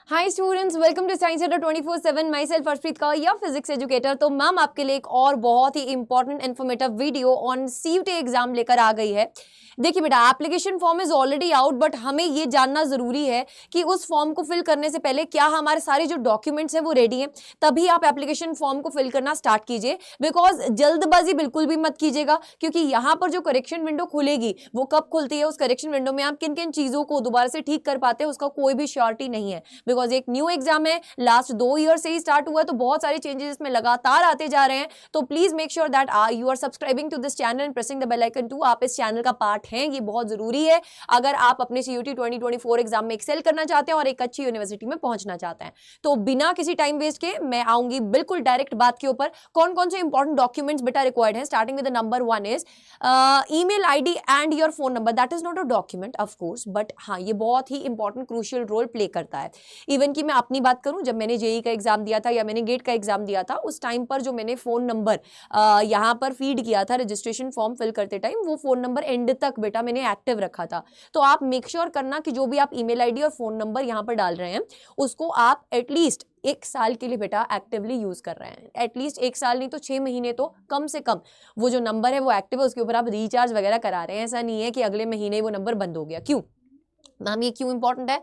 Hi students, welcome to science centre 24/7। Myself Arshpreet Kaur, your physics educator. तो ma'am आपके लिए एक और बहुत ही important informative video on CUT exam लेकर आ गई है। देखिए बेटा, application form is already out, but हमें ये जानना जरूरी है कि उस फॉर्म को फिल करने से पहले क्या हमारे सारे जो डॉक्यूमेंट्स हैं वो रेडी हैं, तभी आप एप्लीकेशन फॉर्म को फिल करना स्टार्ट कीजिए। बिकॉज जल्दबाजी बिल्कुल भी मत कीजिएगा, क्योंकि यहाँ पर जो करेक्शन विंडो खुलेगी वो कब खुलती है, उस करेक्शन विंडो में आप किन किन चीजों को दोबारा से ठीक कर पाते हैं उसका कोई भी श्योरिटी नहीं है। बिकॉज एक न्यू एग्जाम है, लास्ट 2 ईयर से ही स्टार्ट हुआ है, तो बहुत सारे चेंजेस इसमें लगातार आते जा रहे हैं। तो please make sure that you are subscribing to this channel and pressing the bell icon too. आप इस चैनल का पार्ट हैं, ये बहुत जरूरी है अगर आप अपने सीयूटी 2024 एग्जाम में एक्सेल करना चाहते हैं और एक अच्छी यूनिवर्सिटी में पहुंचना चाहते हैं। तो बिना किसी टाइम वेस्ट के मैं आऊंगी बिल्कुल डायरेक्ट बात के ऊपर। कौन कौन से इंपॉर्टेंट डॉक्यूमेंट्स बेटा रिक्वायर्ड हैं। Starting with number 1 is email ID and your phone number. That is not a document of course, but हाँ ये बहुत ही इंपॉर्टेंट क्रूशियल रोल प्ले करता है। इवन कि मैं अपनी बात करूं, जब मैंने जेई का एग्जाम दिया था या मैंने गेट का एग्जाम दिया था, उस टाइम पर जो मैंने फोन नंबर यहां पर फीड किया था रजिस्ट्रेशन फॉर्म फिल करते टाइम, वो फोन नंबर एंड तक बेटा मैंने एक्टिव रखा था। तो आप मेक श्योर करना कि जो भी आप ईमेल आईडी और फोन नंबर यहां पर डाल रहे हैं उसको आप एटलीस्ट 1 साल के लिए बेटा एक्टिवली यूज कर रहे हैं। एटलीस्ट 1 साल नहीं तो 6 महीने तो कम से कम वो जो नंबर है वो एक्टिव है, उसके ऊपर आप रिचार्ज वगैरह करा रहे हैं। ऐसा नहीं है कि अगले महीने वो नंबर बंद हो गया। क्यों मैम, ये क्यों इंपॉर्टेंट है?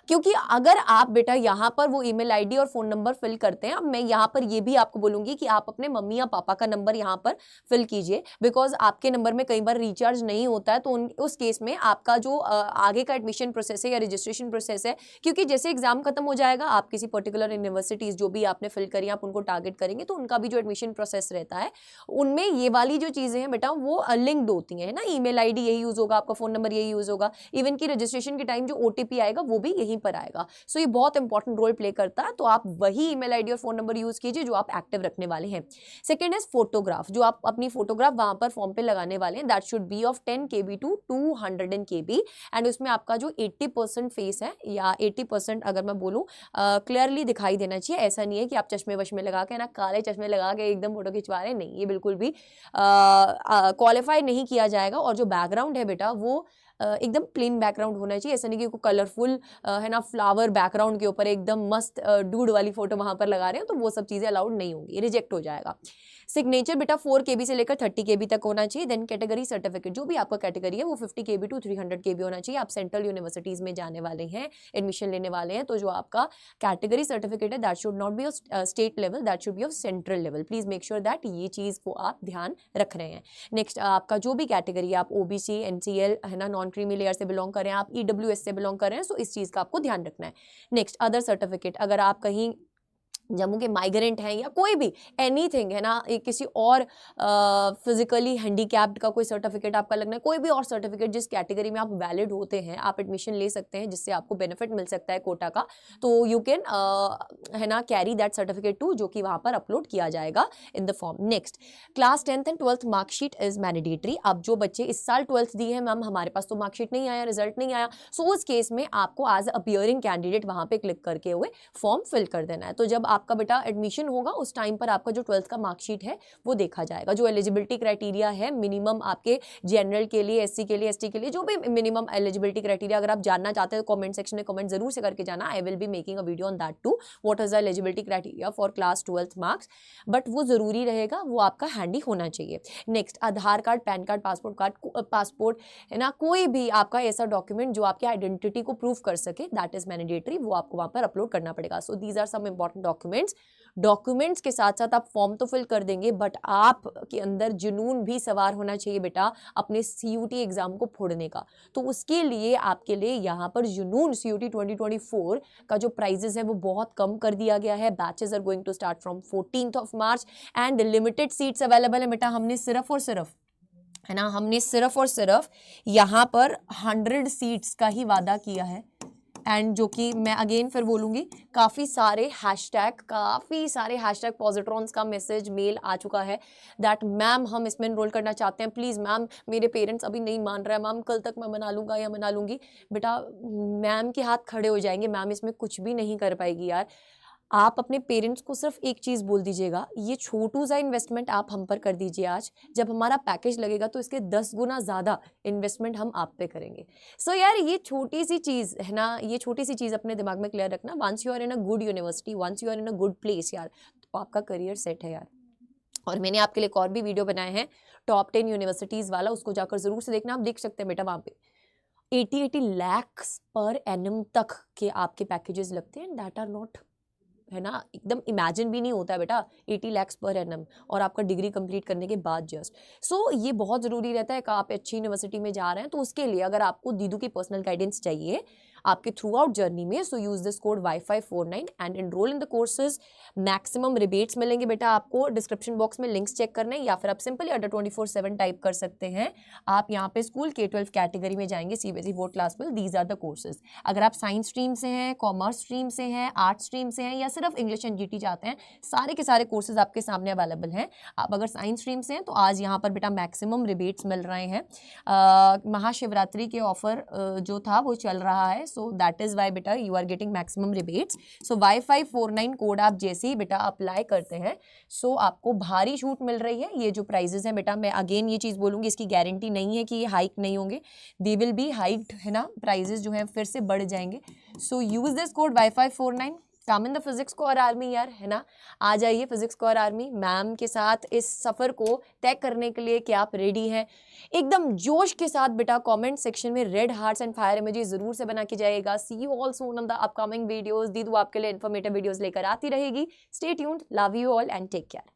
क्योंकि अगर आप बेटा यहाँ पर वो ईमेल आईडी और फोन नंबर फिल करते हैं, अब मैं यहाँ पर ये भी आपको बोलूंगी कि आप अपने मम्मी या पापा का नंबर यहाँ पर फिल कीजिए। बिकॉज आपके नंबर में कई बार रिचार्ज नहीं होता है, तो उस केस में आपका जो आगे का एडमिशन प्रोसेस है या रजिस्ट्रेशन प्रोसेस है, क्योंकि जैसे एग्जाम खत्म हो जाएगा, आप किसी पर्टिकुलर यूनिवर्सिटीज जो भी आपने फिल करी आप उनको टारगेट करेंगे, तो उनका भी जो एडमिशन प्रोसेस रहता है उनमें ये वाली जो चीजें हैं बेटा वो लिंक्ड होती हैं ना। ईमेल आईडी यही यूज होगा, आपका फोन नंबर यही यूज होगा, इवन की रजिस्ट्रेशन के टाइम जो ओटीपी आएगा वो भी यहीं पर आएगा। सो ये बहुत इंपॉर्टेंट रोल प्ले करता है। तो आप वही ईमेल आईडी और फोन नंबर यूज कीजिए जो आप एक्टिव रखने वाले हैं। Second is photograph. जो आप अपनी फोटोग्राफ वहां पर फॉर्म पे लगाने वाले हैं, that should be of 10 KB to 200 KB, and उसमें आपका जो 80% फेस है या 80% अगर मैं बोलूं क्लियरली दिखाई देना चाहिए। ऐसा नहीं है कि आप चश्मे वश्मे लगा के ना, काले चश्मे लगा के एकदम फोटो खिंचवा रहे हैं, नहीं, ये बिल्कुल भी क्वालिफाई नहीं किया जाएगा। और जो बैकग्राउंड है बेटा वो एकदम प्लेन बैकग्राउंड होना चाहिए। ऐसा नहीं कि कोई कलरफुल है ना फ्लावर बैकग्राउंड के ऊपर एकदम मस्त डूड वाली फोटो वहां पर लगा रहे हैं, तो वो सब चीजें अलाउड नहीं होंगी, रिजेक्ट हो जाएगा। सिग्नेचर बेटा 4 KB से लेकर 30 KB तक होना चाहिए। देन कैटेगरी सर्टिफिकेट, जो भी आपका कैटेगरी है वो 50 KB टू 300 KB होना चाहिए। आप सेंट्रल यूनिवर्सिटीज में जाने वाले हैं, एडमिशन लेने वाले हैं, तो जो आपका कैटेगरी सर्टिफिकेट है that should not be of state level, that should be of central level. Please make sure that ये चीज को आप ध्यान रख रहे हैं। नेक्स्ट, आपका जो भी कैटेगरी है, आप ओबीसी, NCL है ना, नॉन क्रीमी लेयर से बिलोंग कर रहे हैं, आप EWS से बिलोंग कर रहे हैं, तो इस चीज का आपको ध्यान रखना है। नेक्स्ट, अदर सर्टिफिकेट, अगर आप कहीं जम्मू के माइग्रेंट हैं या कोई भी एनीथिंग है ना, किसी और फिजिकली हैंडीकैप्ड का कोई सर्टिफिकेट आपका लगना है, कोई भी और सर्टिफिकेट जिस कैटेगरी में आप वैलिड होते हैं, आप एडमिशन ले सकते हैं, जिससे आपको बेनिफिट मिल सकता है कोटा का, तो यू कैन है ना कैरी दैट सर्टिफिकेट टू, जो कि वहां पर अपलोड किया जाएगा in the form. Next, class 10th and 12th marksheet is mandatory. अब जो बच्चे इस साल 12th दी है, मैम हमारे पास तो मार्कशीट नहीं आया, रिजल्ट नहीं आया, सो उस केस में आपको एज अपियरिंग कैंडिडेट वहां पे क्लिक करके हुए फॉर्म फिल कर देना है। तो जब आपका बेटा एडमिशन होगा उस टाइम पर आपका जो 12th का मार्कशीट है वो देखा जाएगा। जो एलिजिबिलिटी क्राइटेरिया है मिनिमम आपके जनरल के लिए, SC के लिए, ST के लिए, जो भी मिनिमम एलिजिबिलिटी क्राइटेरिया अगर आप जानना चाहते हैं तो कमेंट सेक्शन में कमेंट जरूर से करके जाना। I will be making a video on that too, what is the eligibility criteria for class 12th marks, but वो जरूरी रहेगा, वो आपका हैंडी होना चाहिए। Next, Aadhaar card, PAN card, passport है ना, कोई भी आपका ऐसा डॉक्यूमेंट जो आपकी आइडेंटिटी को प्रूव कर सके, दैट इज मैंडेटरी, वो आपको वहां पर अपलोड करना पड़ेगा। So these are some important documents के साथ साथ आप फॉर्म तो फिल कर देंगे, बट आप के अंदर जुनून भी सवार होना चाहिए बेटा अपने CUT एग्जाम को फोड़ने का। तो उसके लिए आपके लिए यहाँ पर जुनून CUT 2024 का जो प्राइजेस है वो बहुत कम कर दिया गया है। Batches are going to start from 14th March and limited seats available है बेटा। हमने सिर्फ और सिर्फ है ना, हमने सिर्फ और सिर्फ यहाँ पर 100 सीट्स का ही वादा किया है। एंड जो कि मैं अगेन फिर बोलूंगी, काफ़ी सारे हैशटैग पॉजिट्रॉन्स का मैसेज मेल आ चुका है दैट मैम हम इसमें एनरोल करना चाहते हैं, प्लीज़ मैम मेरे पेरेंट्स अभी नहीं मान रहे हैं, मैम कल तक मैं मना लूँगा या मना लूँगी। बेटा मैम के हाथ खड़े हो जाएंगे, मैम इसमें कुछ भी नहीं कर पाएगी यार। आप अपने पेरेंट्स को सिर्फ एक चीज़ बोल दीजिएगा, ये छोटू सा इन्वेस्टमेंट आप हम पर कर दीजिए आज, जब हमारा पैकेज लगेगा तो इसके 10 गुना ज़्यादा इन्वेस्टमेंट हम आप पे करेंगे। सो यार ये छोटी सी चीज़ है ना, ये छोटी सी चीज़ अपने दिमाग में क्लियर रखना। Once you are in a good university, once you are in a good place यार, तो आपका करियर सेट है यार। और मैंने आपके लिए एक और भी वीडियो बनाए हैं टॉप 10 यूनिवर्सिटीज़ वाला, उसको जाकर ज़रूर से देखना। आप देख सकते हैं बेटा वहाँ पे 80 lakhs पर एनम तक के आपके पैकेजेस लगते हैं, दैट आर नॉट, है ना, एकदम इमेजिन भी नहीं होता है बेटा 80 lakhs पर एनम, और आपका डिग्री कंप्लीट करने के बाद जस्ट। सो ये बहुत ज़रूरी रहता है कि आप अच्छी यूनिवर्सिटी में जा रहे हैं, तो उसके लिए अगर आपको दीदू की पर्सनल गाइडेंस चाहिए आपके थ्रू आउट जर्नी में, so use this code WIFI49 and enrol in the courses. Maximum rebates मिलेंगे बेटा आपको, डिस्क्रिप्शन बॉक्स में लिंक्स चेक करने, या फिर आप सिंपली अड्डा 24/7 टाइप कर सकते हैं। आप यहाँ पे स्कूल K-12 कैटेगरी में जाएंगे, CBSE बोर्ड क्लास में, दीज आर द कोर्सेज। अगर आप साइंस स्ट्रीम से हैं, कॉमर्स स्ट्रीम से हैं, आर्ट स्ट्रीम से हैं, या सिर्फ इंग्लिश एंड GT चाहते हैं, सारे के सारे कोर्सेज आपके सामने अवेलेबल हैं। आप अगर साइंस स्ट्रीम से हैं तो आज यहाँ पर बेटा मैक्सिमम रिबेट्स मिल रहे हैं। महाशिवरात्रि के ऑफर जो था वो चल रहा है, सो दैट इज वाई बेटा you are getting maximum rebates. So WIFI49 code आप जैसे ही बेटा अप्लाई करते हैं, सो आपको भारी छूट मिल रही है। ये जो प्राइजेस हैं बेटा, मैं अगेन ये चीज़ बोलूँगी, इसकी गारंटी नहीं है कि ये हाइक नहीं होंगे, दे विल बी हाइक्ड, है ना, प्राइजेस जो हैं फिर से बढ़ जाएंगे। So use this code WIFI49, come in the physics square army यार, है ना। आ जाइए फिजिक्स स्क्वायर आर्मी मैम के साथ इस सफ़र को तय करने के लिए कि आप रेडी हैं एकदम जोश के साथ बेटा। कमेंट सेक्शन में red hearts and fire images जरूर से बना के जाइएगा। See you all soon on the upcoming videos. दीदू आपके लिए इन्फॉर्मेटिव वीडियोस लेकर आती रहेगी। Stay tuned, love you all and take care.